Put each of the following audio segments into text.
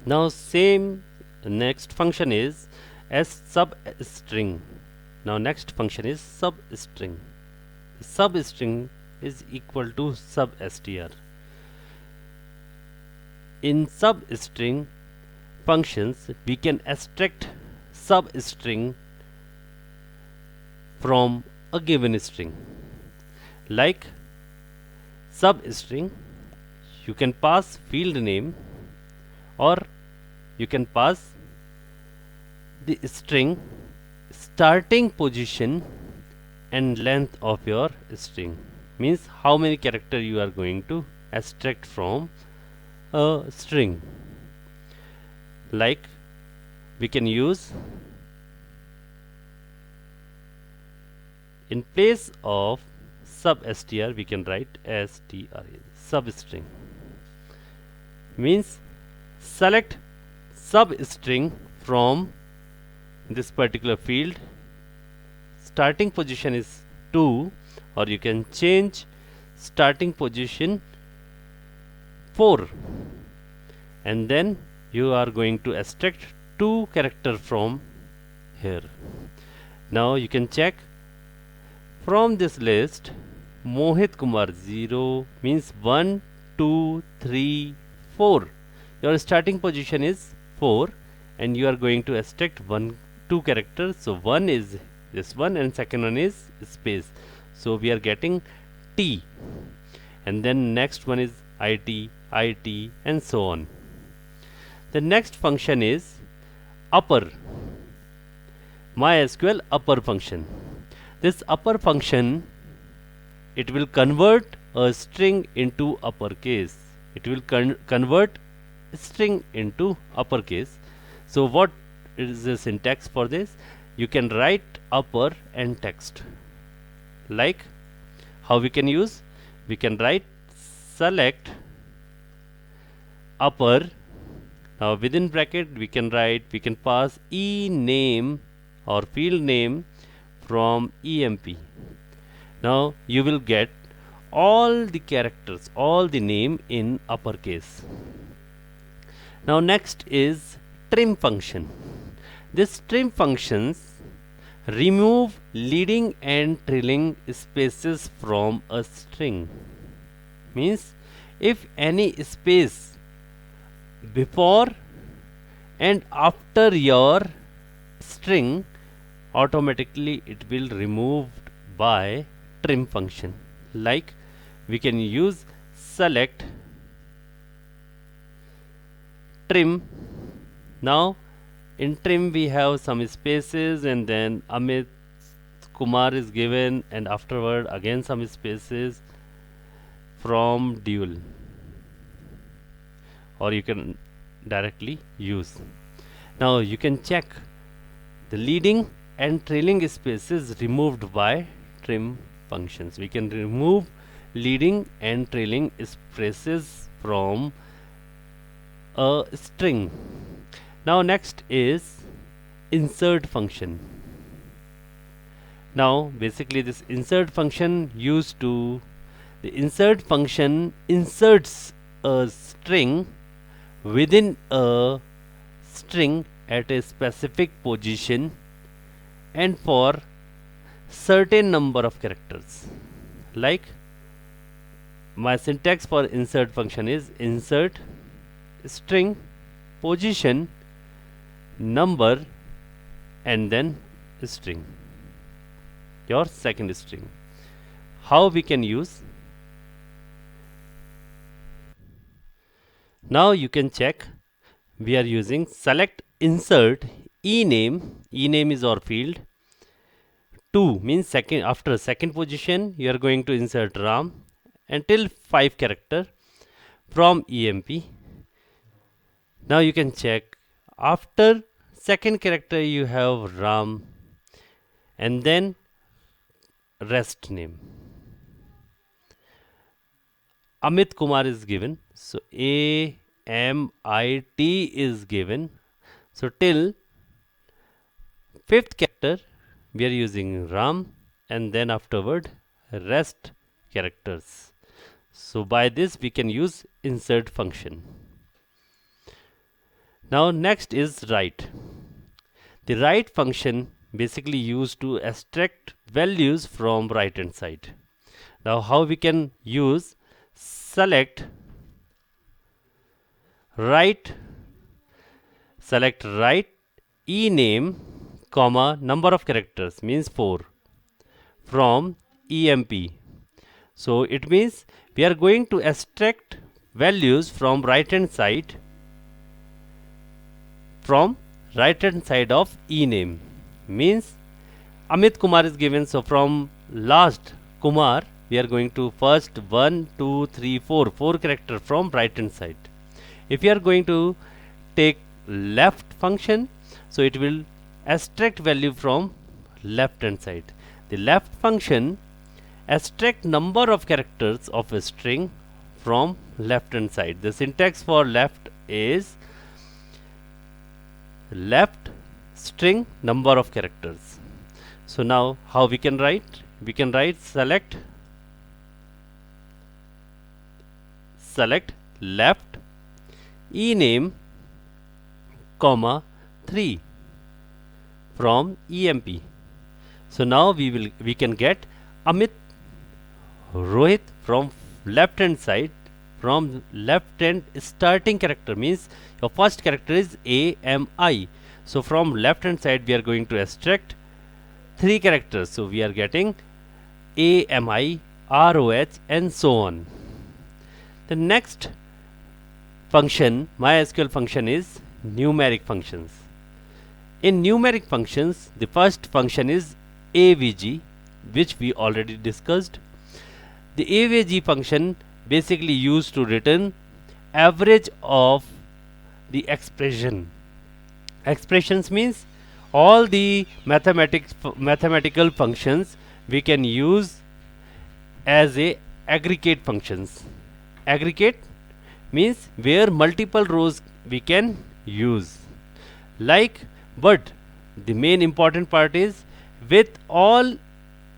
Now same next function is as substring. Now next function is substring. Substring is equal to substr. In substring functions, we can extract substring from a given string. Like substring, you can pass field name or you can pass the string starting position and length of your string. Means how many character you are going to extract from a string. Like we can use in place of substr we can write str substring. Means select substring from this particular field. Starting position is 2, or you can change starting position 4, and then you are going to extract 2 character from here. Now you can check from this list. Mohit Kumar 0 means 1, 2, 3, 4. Your starting position is 4 and you are going to extract 2 characters. So 1 is this one and second one is space. So we are getting T, and then next one is IT, IT, and so on. The next function is upper. MySQL upper function. This upper function, it will convert a string into uppercase. It will convert string into uppercase. So what is the syntax for this? You can write upper and text. Like how we can use? We can write select upper. Now within bracket we can pass e name or field name from emp. Now you will get all the characters, all the name in uppercase. Now next is trim function. This trim functions remove leading and trailing spaces from a string. Means if any space before and after your string, automatically it will removed by trim function. Like we can use select trim. Now in trim we have some spaces and then Amit Kumar is given, and afterward again some spaces from dual, or you can directly use. Now you can check the leading and trailing spaces removed by trim functions. We can remove leading and trailing spaces from a string. Now next is insert function. Now basically this insert function the insert function inserts a string within a string at a specific position and for certain number of characters. Like my syntax for insert function is insert string position number and then string, your second string. How we can use? Now you can check. We are using select insert ename. Ename is our field. 2 means second, after second position you are going to insert ram until 5 character from emp. Now you can check after second character you have ram and then rest name. Amit Kumar is given, so AMIT is given. So till fifth character we are using ram and then afterward rest characters. So by this we can use insert function. Now next is write. The write function basically used to extract values from right hand side. Now how we can use select write ename comma number of characters means 4 from emp. So it means we are going to extract values from right hand side of ename. Means Amit Kumar is given, so from last Kumar we are going to first 1 2 3 4 4 character from right hand side. If you are going to take left function, so it will extract value from left hand side. The left function extract number of characters of a string from left hand side. The syntax for left is left string number of characters. So now how we can write? We can write select left ename comma 3 from emp. So now we can get Amit Rohit from left hand side, from left hand starting character means your first character is AMI. So from left hand side we are going to extract 3 characters. So we are getting AMI, ROH and so on. The next function, MySQL function, is numeric functions. In numeric functions, the first function is AVG, which we already discussed. The AVG function basically used to return average of the expression. Expressions means all the mathematical functions we can use as a aggregate functions. Aggregate means where multiple rows we can use. But the main important part is with all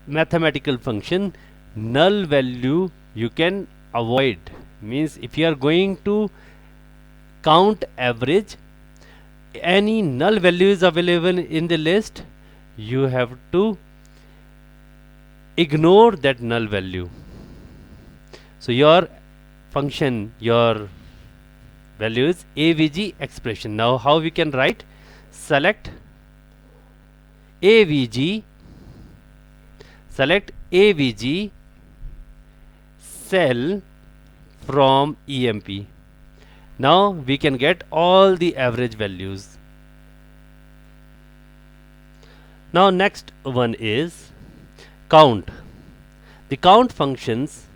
mathematical function, null value you can avoid. Means if you are going to count average, any null value is available in the list, you have to ignore that null value. So your function, your value is AVG expression. Now how we can write? Select AVG cell from EMP. Now we can get all the average values. Now next one is count. The count functions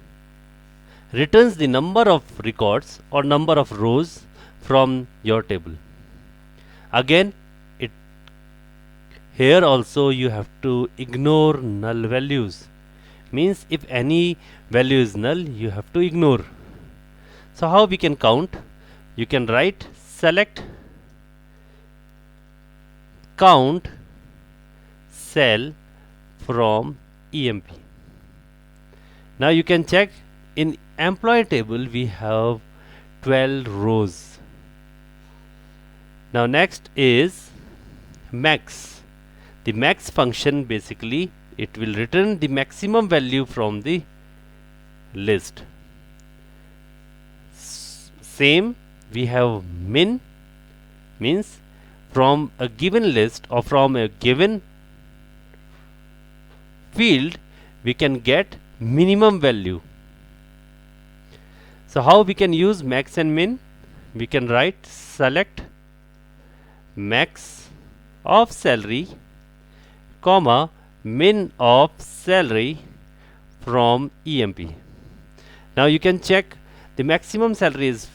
returns the number of records or number of rows from your table. Again, here also you have to ignore null values. Means if any value is null, you have to ignore. So how we can count? You can write select count cell from EMP. Now you can check in employee table we have 12 rows. Now next is max. The max function basically it will return the maximum value from the list. Same we have min, means from a given list or from a given field we can get minimum value. So how we can use max and min? We can write select max of salary comma min of salary from EMP. Now you can check the maximum salary is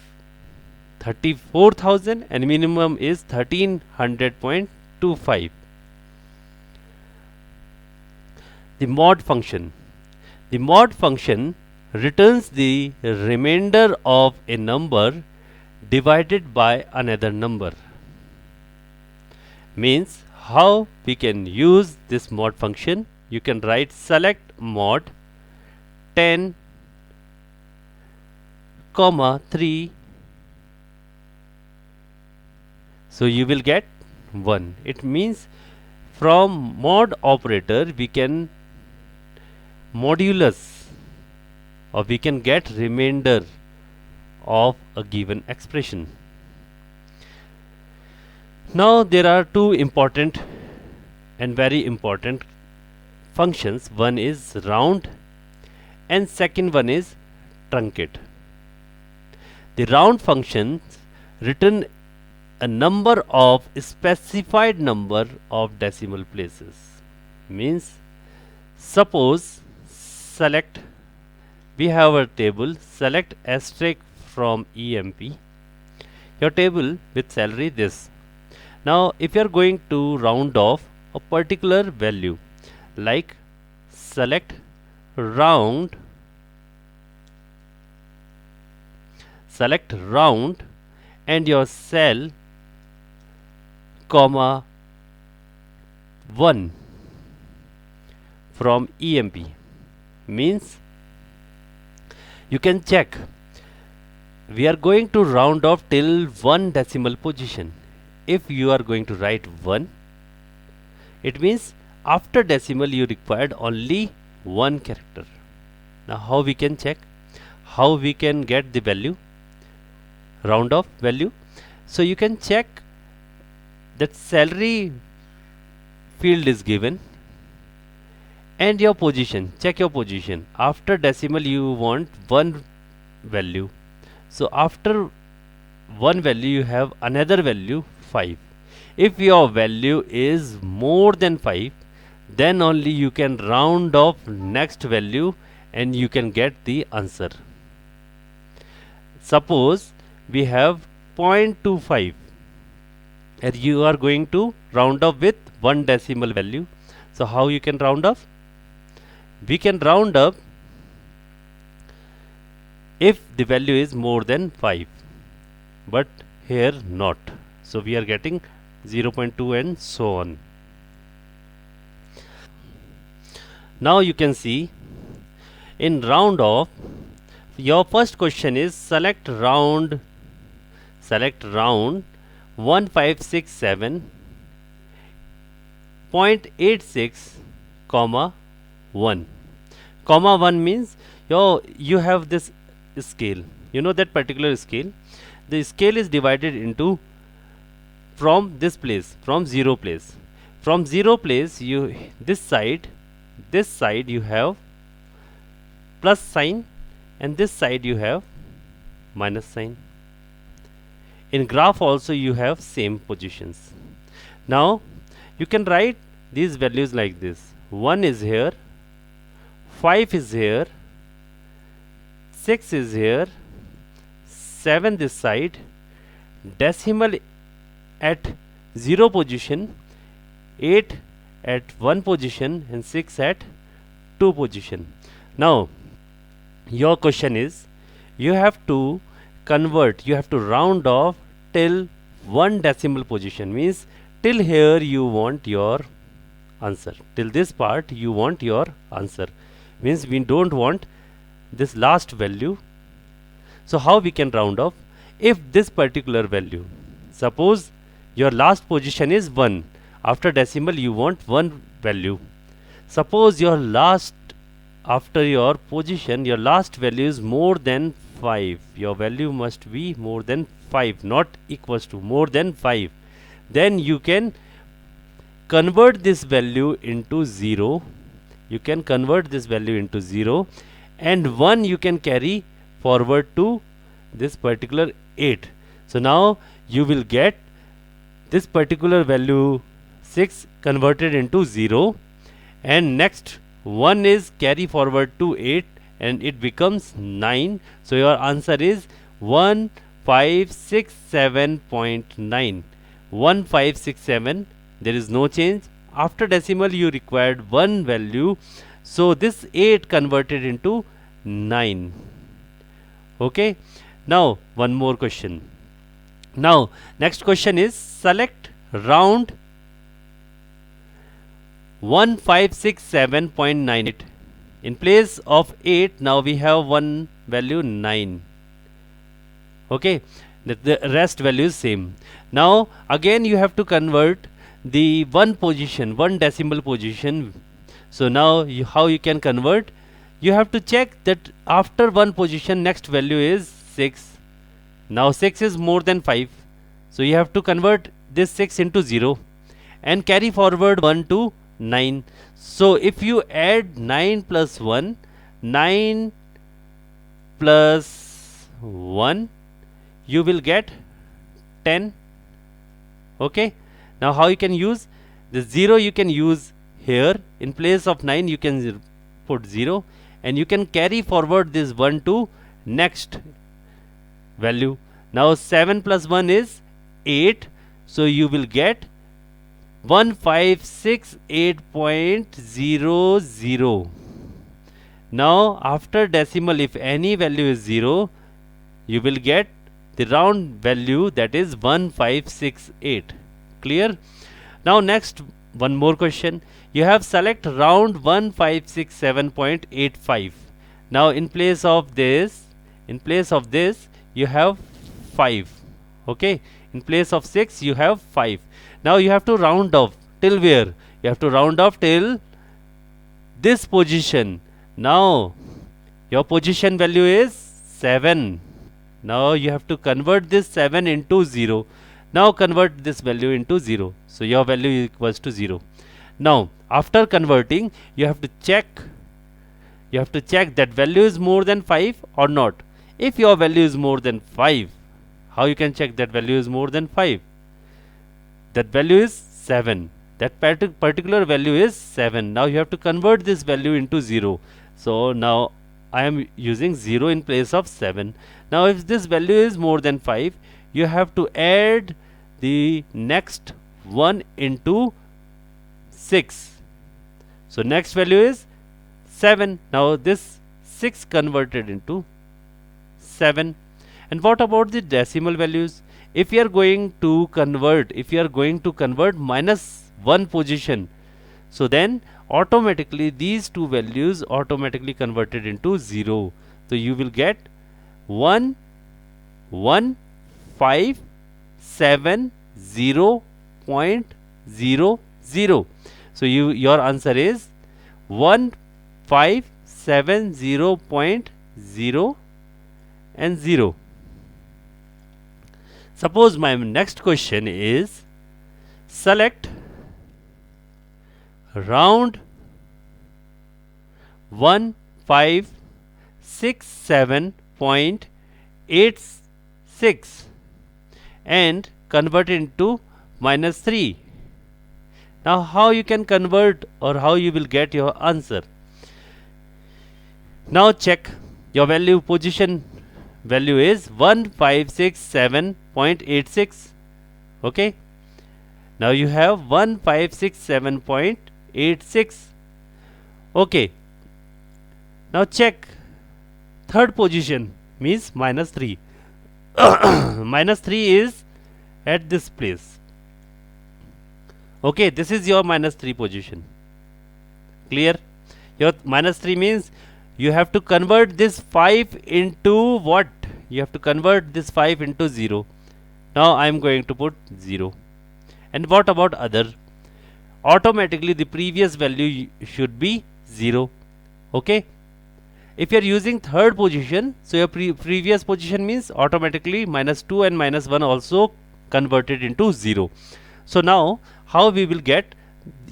34,000 and minimum is 1300.25. The mod function. The mod function returns the remainder of a number divided by another number. Means how we can use this mod function? You can write select mod 10 comma 3 So you will get 1. It means from mod operator we can modulus, or we can get remainder of a given expression. Now there are two important and very important functions. One is round and second one is truncate. The round functions return a number of specified number of decimal places. Means suppose select, we have a table, select asterisk from EMP, your table with salary this. Now if you are going to round off a particular value, like select round, select round and your cell comma 1 from EMP, means you can check we are going to round off till 1 decimal position. If you are going to write 1, it means after decimal you required only 1 character. Now how we can check, how we can get the value, round off value? So you can check that salary field is given and your position, check your position. After decimal you want 1 value, so after 1 value you have another value 5. If your value is more than 5, then only you can round off next value and you can get the answer. Suppose we have 0.25 and you are going to round off with 1 decimal value. So how you can round off? We can round up if the value is more than 5, but here not. So we are getting 0.2 and so on. Now you can see in round off, your first question is select round 1567.86 comma 1. Comma 1 means you have this scale, you know that particular scale. The scale is divided into from this place, from 0 place. From 0 place you this side you have plus sign and this side you have minus sign. In graph also you have same positions. Now you can write these values like this: 1 is here, 5 is here, 6 is here, 7 this side, decimal at 0 position, 8 at 1 position and 6 at 2 position. Now your question is, you have to convert, you have to round off till 1 decimal position, means till here you want your answer, till this part you want your answer, means we don't want this last value. So how we can round off? If this particular value, suppose your last position is 1, after decimal you want 1 value. Suppose your last, after your position, your last value is more than 5, your value must be more than 5, not equals to, more than 5. Then you can convert this value into 0, you can convert this value into 0 and 1 you can carry forward to this particular 8. So now you will get this particular value 6 converted into 0 and next 1 is carry forward to 8 and it becomes 9. So your answer is 1567.9. 1567, there is no change. After decimal you required 1 value, so this 8 converted into 9. Okay, now one more question. Now next question is select round 1567.98. In place of 8 now we have one value 9. Okay, the rest value is same. Now again you have to convert the one decimal position. So now how you can convert? You have to check that after one position next value is 6. Now 6 is more than 5. So you have to convert this 6 into 0 and carry forward 1 to 9. So if you add 9 plus 1, 9 plus 1, you will get 10. Okay. Now how you can use? The 0 you can use here. In place of 9 you can put 0 and you can carry forward this 1 to next value. Now 7 plus 1 is 8. So you will get 1568.00. Now after decimal, if any value is 0, you will get the round value, that is 1568. Clear? Now next, one more question. You have select round 1567.85. Now in place of this you have 5. Okay, in place of 6 you have 5. Now you have to round off till where? You have to round off till this position. Now your position value is 7. Now you have to convert this 7 into 0. Now convert this value into 0. So your value equals to 0. Now after converting, you have to check that value is more than 5 or not. If your value is more than 5, how you can check that value is more than 5? That value is 7. That particular value is 7. Now you have to convert this value into 0. So now I am using 0 in place of 7. Now if this value is more than 5, you have to add the next 1 into 6. So next value is 7. Now this 6 converted into 7. And what about the decimal values? If you are going to convert minus 1 position, so then automatically these two values automatically converted into 0. So you will get 1 1 5 7 0.00. So your answer is 1570.0 and 0. Suppose my next question is select round 1567.86 and convert into minus 3. Now how you can convert or how you will get your answer? Now check your value, position value is 1567.86. Okay. Now you have 1567.86. Okay. Now check third position, means minus 3. Minus 3 is at this place. Okay, this is your minus 3 position. Clear? Your minus 3 means you have to convert this 5 into what? You have to convert this 5 into 0. Now I am going to put 0. And what about other? Automatically the previous value should be 0. Okay. If you are using third position, so your previous position means automatically minus 2 and minus 1 also converted into 0. So now how we will get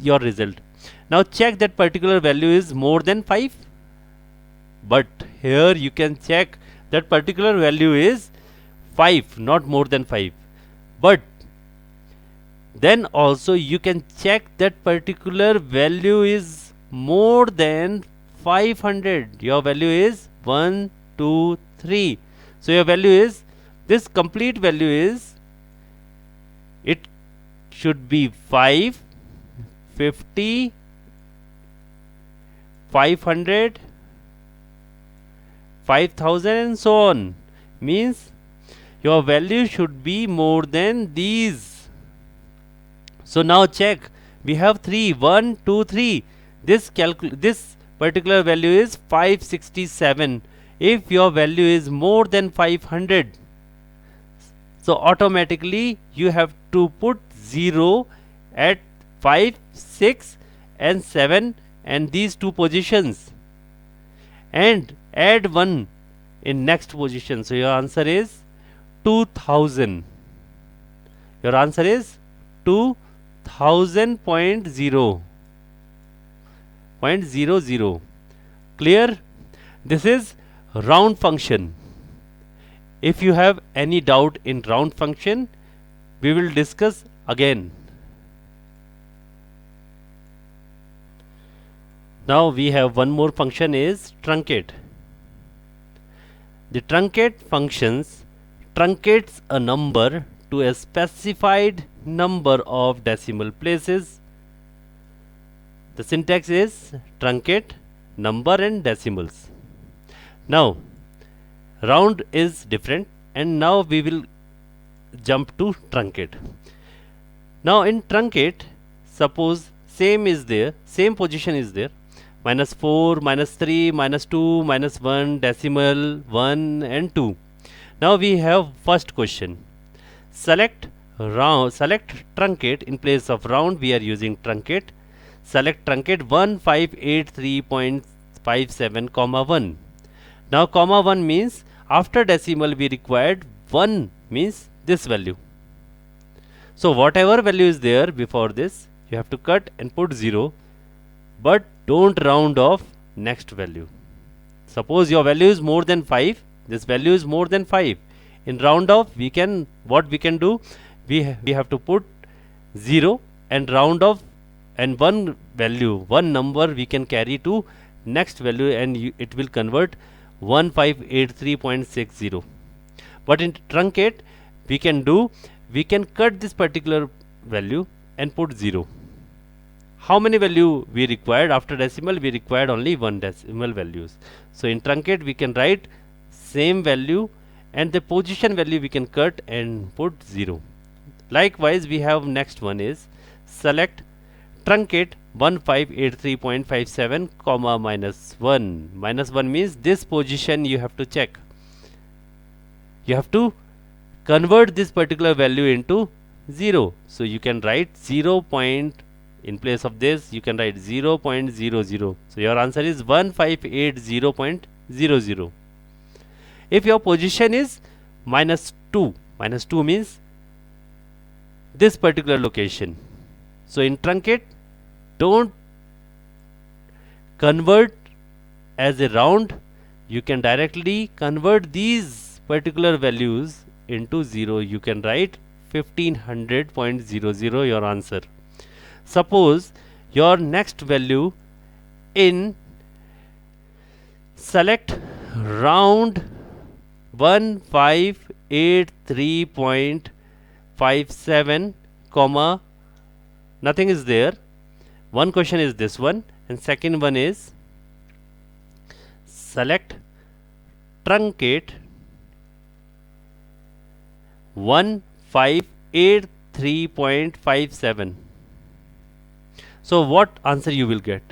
your result? Now check that particular value is more than 5. But here you can check that particular value is 5, not more than 5. But then also you can check that particular value is more than 500. Your value is 1, 2, 3. So your value is, this complete value is, it should be 5, 50, 500, 5000 and so on. Means your value should be more than these. So now check, we have 3, 1, 2, 3. This particular value is 567. If your value is more than 500, So automatically you have to put 0 at 5, 6 and 7 and these two positions and add 1 in next position. So your answer is 2000. Your answer is 2000.0. Clear? This is round function. If you have any doubt in round function, we will discuss again. Now we have one more function is truncate. The truncate functions truncates a number to a specified number of decimal places. The syntax is truncate, number and decimals. Now round is different and now we will jump to truncate. Now in truncate, suppose same is there, same position is there, -4, -3, -2, -1, decimal, 1 and 2. Now we have first question. Select truncate in place of round. We are using truncate. Select truncate 1583.57, 1. Now comma 1 means after decimal we required 1 means this value. So whatever value is there before this, you have to cut and put 0, but don't round off next value. Suppose your value is more than 5, this value is more than 5. In round off, what we can do, we have to put 0 and round off, and one number we can carry to next value and it will convert 1583.60. But in truncate, we can cut this particular value and put 0. How many value we required after decimal? We required only 1 decimal values. So in truncate we can write same value and the position value we can cut and put 0. Likewise we have next one is select truncate 1583.57, -1. -1 means this position you have to check. You have to convert this particular value into 0. So you can write 0. In place of this, you can write 0.00. So your answer is 1580.00. If your position is -2 means this particular location. So in truncate, don't convert as a round. You can directly convert these particular values into 0. You can write 1500.00 your answer. Suppose your next value in select round 1583.57, nothing is there. One question is this one and second one is select truncate 1583.57. So what answer you will get?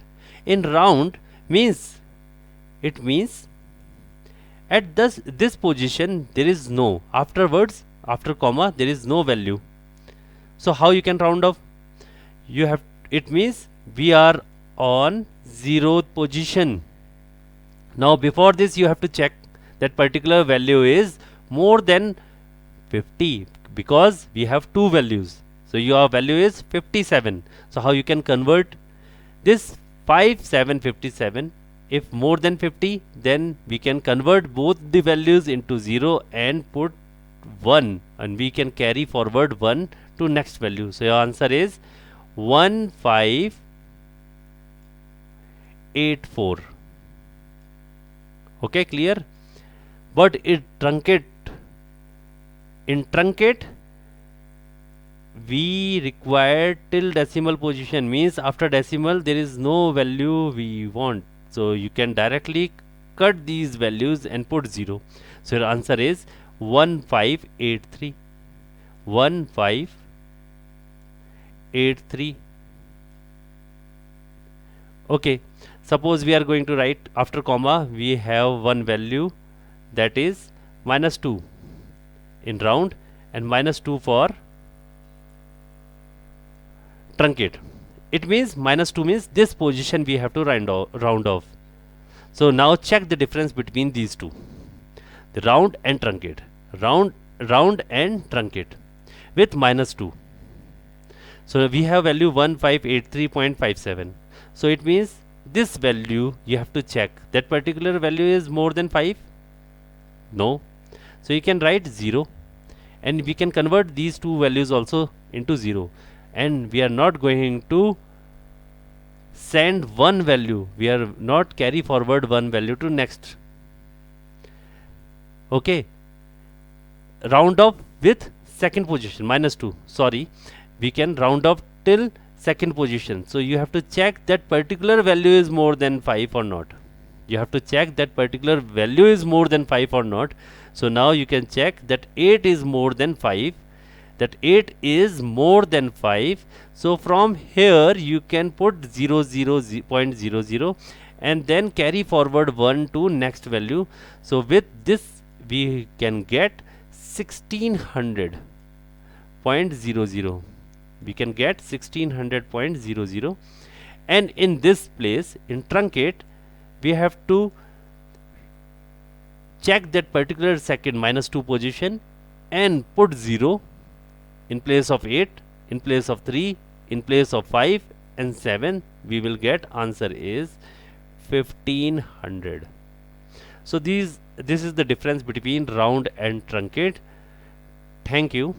In round means it means at this position there is no, afterwards after comma there is no value. So how you can round off? It means we are on 0th position. Now before this you have to check that particular value is more than 50 because we have two values. So your value is 57. So how you can convert this 5757? If more than 50, then we can convert both the values into 0 and put 1 and we can carry forward 1 to next value. So your answer is 1584. Okay, clear? But in truncate we require till decimal position, means after decimal there is no value we want. So you can directly cut these values and put 0. So your answer is 1583. 1583. Okay, suppose we are going to write after comma we have one value that is -2 in round and -2 for truncate. It means -2 means this position we have to round off. So now check the difference between these two, the round and truncate, round and truncate with -2. So we have value 1583.57. So it means this value you have to check, that particular value is more than 5. No. So you can write 0, and we can convert these two values also into 0, and we are not going to send one value, we are not carry forward one value to next. Okay, round off with second position -2. Sorry, we can round off till second position. So you have to check that particular value is more than 5 or not. You have to check that particular value is more than 5 or not. So now you can check that 8 is more than 5, that 8 is more than 5. So from here you can put 0.00 and then carry forward 1 to next value. So with this we can get 1600.00. We can get 1600.00, and in this place in truncate we have to check that particular second -2 position and put 0 in place of 8, in place of 3, in place of 5 and 7. We will get answer is 1500. So this is the difference between round and truncate. Thank you.